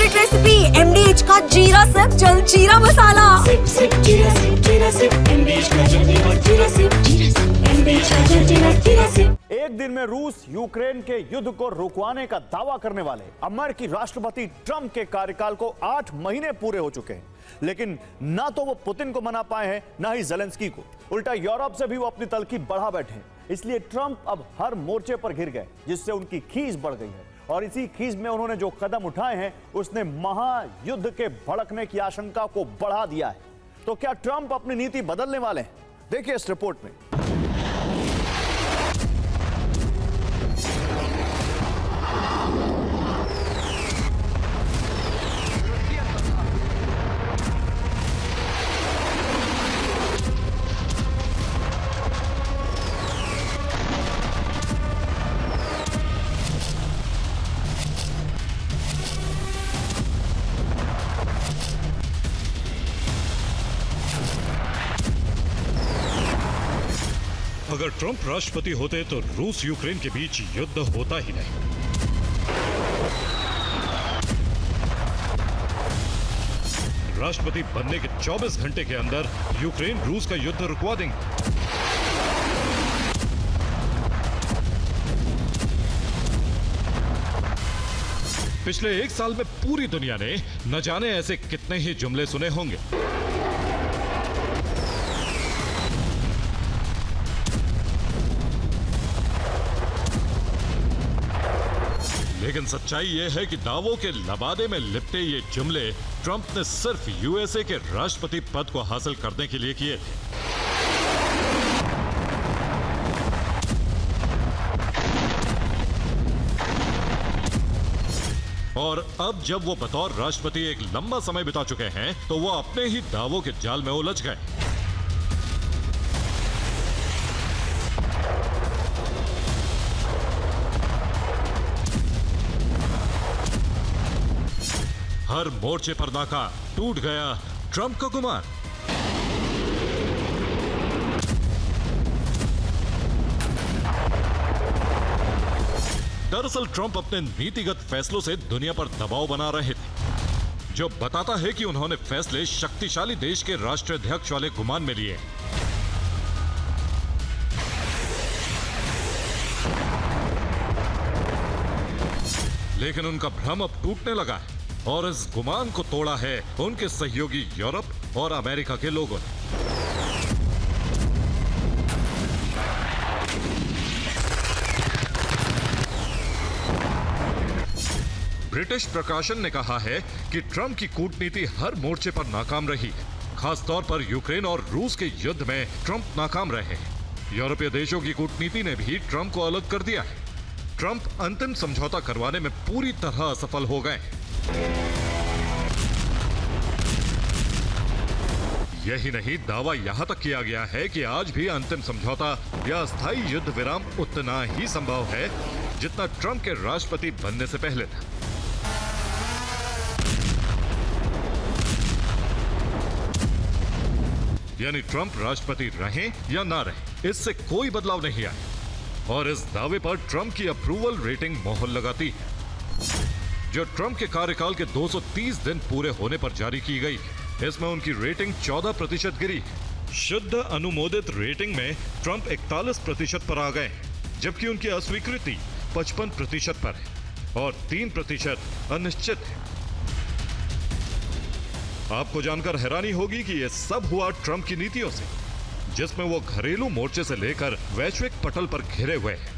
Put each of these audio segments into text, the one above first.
Favourite recipe MDH का जीरा SIP jaljeera मसाला। SIP SIP जीरा सिप MDH का जलजीरा और जीरा सिप MDH का जलजीरा जीरा सिप। एक दिन में रूस यूक्रेन के युद्ध को रुकवाने का दावा करने वाले अमेरिकी राष्ट्रपति ट्रंप के कार्यकाल को 8 महीने पूरे हो चुके हैं, लेकिन ना तो वो पुतिन को मना पाए हैं, ना ही ज़ेलेंस्की को। उल्टा यूरोप से भी वो अपनी तलखी बढ़ा बैठे हैं। इसलिए ट्रंप अब हर मोर्चे पर घिर गए, जिससे उनकी खींच बढ़ गई है। और इसी खींच में उन्होंने जो कदम उठाए हैं, उसने महायुद्ध के भड़कने की आशंका को बढ़ा दिया है। तो क्या ट्रंप अपनी नीति बदलने वाले हैं? देखिए इस रिपोर्ट में। अगर ट्रंप राष्ट्रपति होते तो रूस यूक्रेन के बीच युद्ध होता ही नहीं। राष्ट्रपति बनने के 24 घंटे के अंदर यूक्रेन रूस का युद्ध रुकवा देंगे। पिछले 1 साल में पूरी दुनिया ने न जाने ऐसे कितने ही जुमले सुने होंगे। लेकिन सच्चाई यह है कि दावों के लबादे में लिपटे ये जुमले ट्रंप ने सिर्फ यूएसए के राष्ट्रपति पद को हासिल करने के लिए किए थे। और अब जब वो बतौर राष्ट्रपति एक लंबा समय बिता चुके हैं, तो वो अपने ही दावों के जाल में उलझ गए। हर मोर्चे पर नाकाम, टूट गया ट्रंप का गुमान। दरअसल ट्रंप अपने नीतिगत फैसलों से दुनिया पर दबाव बना रहे थे, जो बताता है कि उन्होंने फैसले शक्तिशाली देश के राष्ट्राध्यक्ष वाले गुमान में लिए। लेकिन उनका भ्रम अब टूटने लगा है और इस गुमान को तोड़ा है उनके सहयोगी यूरोप और अमेरिका के लोगों ने। ब्रिटिश प्रकाशन ने कहा है कि ट्रंप की कूटनीति हर मोर्चे पर नाकाम रही, खासतौर पर यूक्रेन और रूस के युद्ध में ट्रंप नाकाम रहे। यूरोपीय देशों की कूटनीति ने भी ट्रंप को अलग कर दिया है। ट्रंप अंतिम समझौता करवाने में पूरी तरह असफल हो गए। यही नहीं, दावा यहां तक किया गया है कि आज भी अंतिम समझौता या अस्थायी युद्ध विराम उतना ही संभव है जितना ट्रंप के राष्ट्रपति बनने से पहले था। यानी ट्रंप राष्ट्रपति रहें या ना रहें, इससे कोई बदलाव नहीं आया। और इस दावे पर ट्रंप की अप्रूवल रेटिंग मोहर लगाती है, जो ट्रंप के कार्यकाल के 230 दिन पूरे होने पर जारी की गई। इसमें उनकी रेटिंग 14% गिरी। शुद्ध अनुमोदित रेटिंग में ट्रंप 41% पर आ गए, जबकि उनकी अस्वीकृति 55% पर है और 3% अनिश्चित है। आपको जानकर हैरानी होगी कि यह सब हुआ ट्रंप की नीतियों से, जिसमें वो घरेलू मोर्चे से लेकर वैश्विक पटल पर घिरे हुए हैं।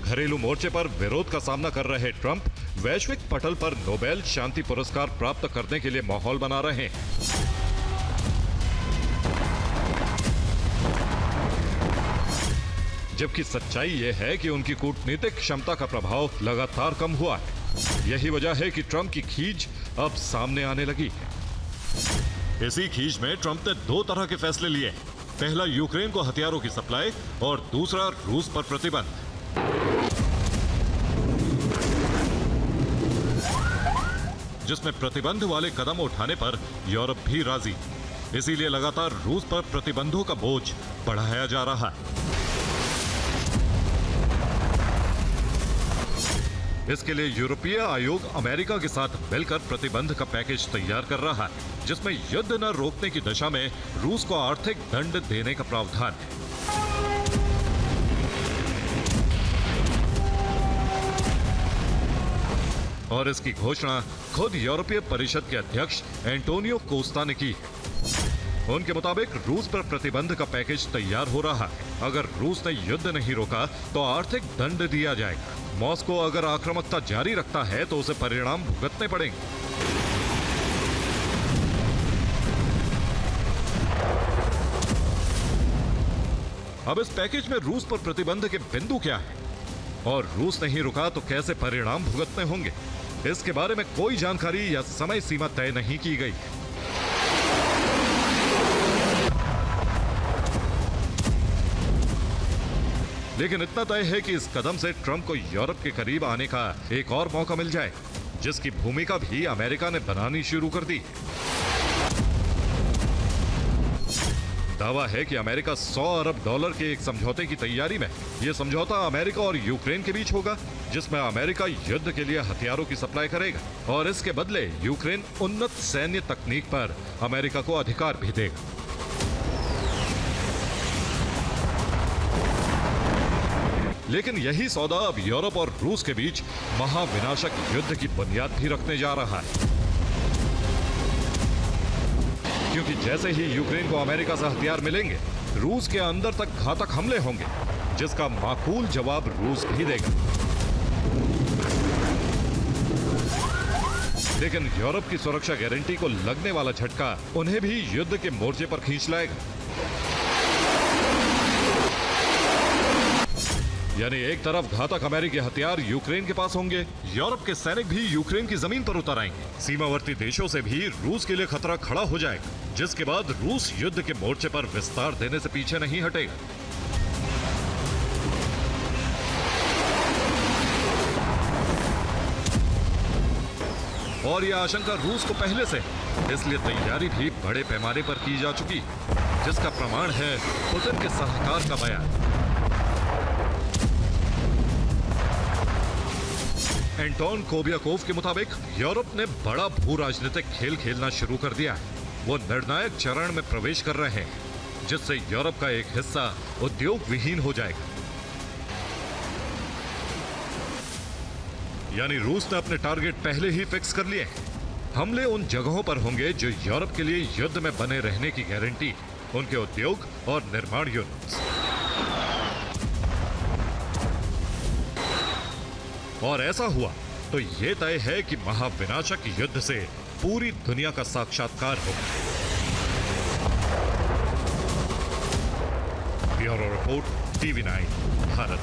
घरेलू मोर्चे पर विरोध का सामना कर रहे ट्रंप वैश्विक पटल पर नोबेल शांति पुरस्कार प्राप्त करने के लिए माहौल बना रहे हैं। जबकि सच्चाई यह है कि उनकी कूटनीतिक क्षमता का प्रभाव लगातार कम हुआ है। यही वजह है कि ट्रंप की खींच अब सामने आने लगी है। इसी खींच में ट्रंप ने 2 तरह के फैसले लिए। पहला, यूक्रेन को हथियारों की सप्लाई और दूसरा, रूस पर प्रतिबंध। जिसमें प्रतिबंध वाले कदम उठाने पर यूरोप भी राजी। इसीलिए लगातार रूस पर प्रतिबंधों का बोझ बढ़ाया जा रहा है। इसके लिए यूरोपीय आयोग अमेरिका के साथ मिलकर प्रतिबंध का पैकेज तैयार कर रहा है, जिसमें युद्ध न रोकने की दशा में रूस को आर्थिक दंड देने का प्रावधान है। और इसकी घोषणा खुद यूरोपीय परिषद के अध्यक्ष एंटोनियो कोस्टा ने की। उनके मुताबिक रूस पर प्रतिबंध का पैकेज तैयार हो रहा है। अगर रूस ने युद्ध नहीं रोका तो आर्थिक दंड दिया जाएगा। मॉस्को अगर आक्रामकता जारी रखता है तो उसे परिणाम भुगतने पड़ेंगे। अब इस पैकेज में रूस पर प्रतिबंध के बिंदु क्या है और रूस नहीं रुका तो कैसे परिणाम भुगतने होंगे, इसके बारे में कोई जानकारी या समय सीमा तय नहीं की गई। लेकिन इतना तय है कि इस कदम से ट्रंप को यूरोप के करीब आने का एक और मौका मिल जाए, जिसकी भूमिका भी अमेरिका ने बनानी शुरू कर दी। दावा है कि अमेरिका $100 अरब के एक समझौते की तैयारी में। यह समझौता अमेरिका और यूक्रेन के बीच होगा, जिसमें अमेरिका युद्ध के लिए हथियारों की सप्लाई करेगा और इसके बदले यूक्रेन उन्नत सैन्य तकनीक पर अमेरिका को अधिकार भी देगा। लेकिन यही सौदा अब यूरोप और रूस के बीच महाविनाशक युद्ध की बुनियाद भी रखने जा रहा है, क्योंकि जैसे ही यूक्रेन को अमेरिका से हथियार मिलेंगे, रूस के अंदर तक घातक हमले होंगे, जिसका माकूल जवाब रूस भी देगा। लेकिन यूरोप की सुरक्षा गारंटी को लगने वाला झटका उन्हें भी युद्ध के मोर्चे पर खींच लाएगा। यानी एक तरफ घातक अमेरिकी हथियार यूक्रेन के पास होंगे, यूरोप के सैनिक भी यूक्रेन की जमीन पर उतर आएंगे। सीमावर्ती देशों से भी रूस के लिए खतरा खड़ा हो जाएगा, जिसके बाद रूस युद्ध के मोर्चे पर विस्तार देने से पीछे नहीं हटेगा। और यह आशंका रूस को पहले से, इसलिए तैयारी भी बड़े पैमाने पर की जा चुकी, जिसका प्रमाण है पुतिन के सलाहकार का बयान। एंटोन कोबियाकोव के मुताबिक यूरोप ने बड़ा भू राजनीतिक खेल खेलना शुरू कर दिया है। वो निर्णायक चरण में प्रवेश कर रहे हैं, जिससे यूरोप का एक हिस्सा उद्योग विहीन हो जाएगा। यानी रूस ने अपने टारगेट पहले ही फिक्स कर लिए हैं। हमले उन जगहों पर होंगे जो यूरोप के लिए युद्ध में बने रहने की गारंटी, उनके उद्योग और निर्माण यूनिट्स। और ऐसा हुआ तो यह तय है कि महाविनाशक युद्ध से पूरी दुनिया का साक्षात्कार होगा। Bureau report, TV9 Bharat.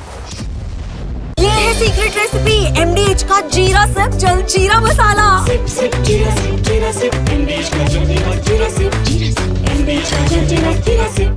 ये है सीक्रेट रेसिपी MDH का जीरा सिप जल जीरा मसाला। सिप सिप जीरा सिप MDH का जल्दी और जीरा सिप MDH का जल्दी और जीरा सिप।